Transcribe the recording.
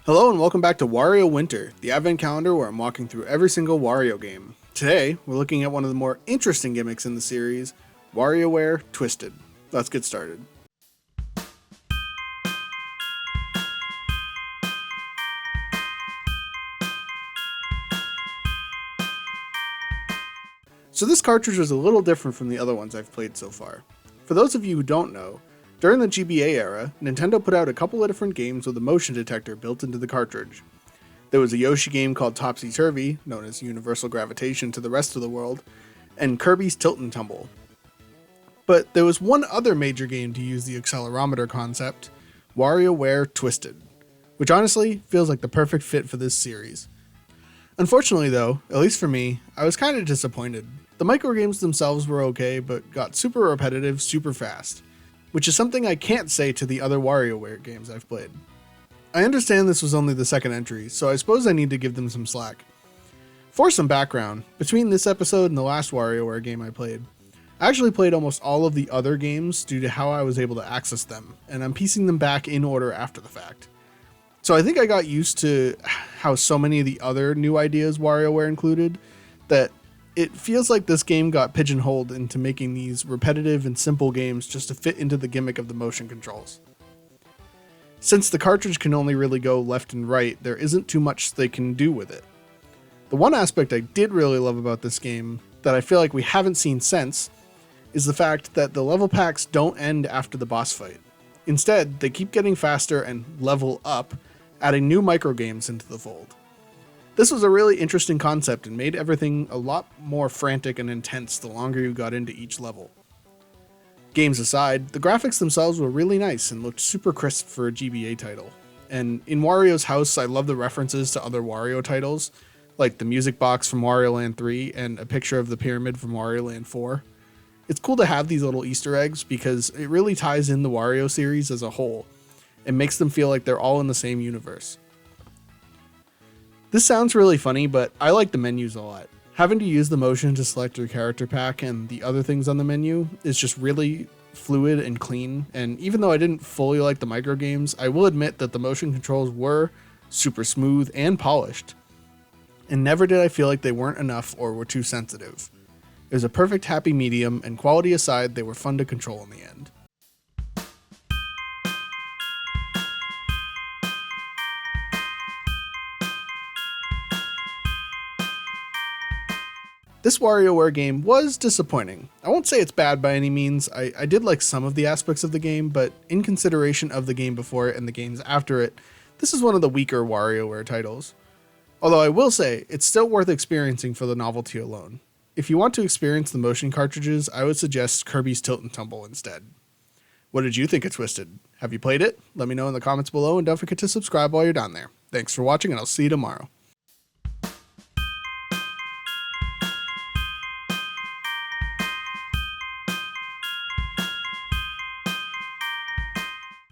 Hello and welcome back to Wario Winter, the advent calendar where I'm walking through every single Wario game. Today, we're looking at one of the more interesting gimmicks in the series, WarioWare Twisted. Let's get started. So this cartridge is a little different from the other ones I've played so far. For those of you who don't know, during the GBA era, Nintendo put out a couple of different games with a motion detector built into the cartridge. There was a Yoshi game called Topsy Turvy, known as Universal Gravitation to the rest of the world, and Kirby's Tilt and Tumble. But there was one other major game to use the accelerometer concept, WarioWare Twisted, which honestly feels like the perfect fit for this series. Unfortunately though, at least for me, I was kind of disappointed. The microgames themselves were okay, but got super repetitive super fast, which is something I can't say to the other WarioWare games I've played. I understand this was only the second entry, so I suppose I need to give them some slack. For some background, between this episode and the last WarioWare game I played, I actually played almost all of the other games due to how I was able to access them, and I'm piecing them back in order after the fact. So I think I got used to how so many of the other new ideas WarioWare included, that it feels like this game got pigeonholed into making these repetitive and simple games just to fit into the gimmick of the motion controls. Since the cartridge can only really go left and right, there isn't too much they can do with it. The one aspect I did really love about this game, that I feel like we haven't seen since, is the fact that the level packs don't end after the boss fight. Instead, they keep getting faster and level up, adding new microgames into the fold. This was a really interesting concept and made everything a lot more frantic and intense the longer you got into each level. Games aside, the graphics themselves were really nice and looked super crisp for a GBA title. And in Wario's house, I love the references to other Wario titles, like the music box from Wario Land 3 and a picture of the pyramid from Wario Land 4. It's cool to have these little Easter eggs because it really ties in the Wario series as a whole and makes them feel like they're all in the same universe. This sounds really funny, but I like the menus a lot. Having to use the motion to select your character pack and the other things on the menu is just really fluid and clean, and even though I didn't fully like the microgames, I will admit that the motion controls were super smooth and polished, and never did I feel like they weren't enough or were too sensitive. It was a perfect happy medium, and quality aside, they were fun to control in the end. This WarioWare game was disappointing. I won't say it's bad by any means. I did like some of the aspects of the game, but in consideration of the game before it and the games after it, this is one of the weaker WarioWare titles. Although I will say, it's still worth experiencing for the novelty alone. If you want to experience the motion cartridges, I would suggest Kirby's Tilt and Tumble instead. What did you think of Twisted? Have you played it? Let me know in the comments below, and don't forget to subscribe while you're down there. Thanks for watching, and I'll see you tomorrow.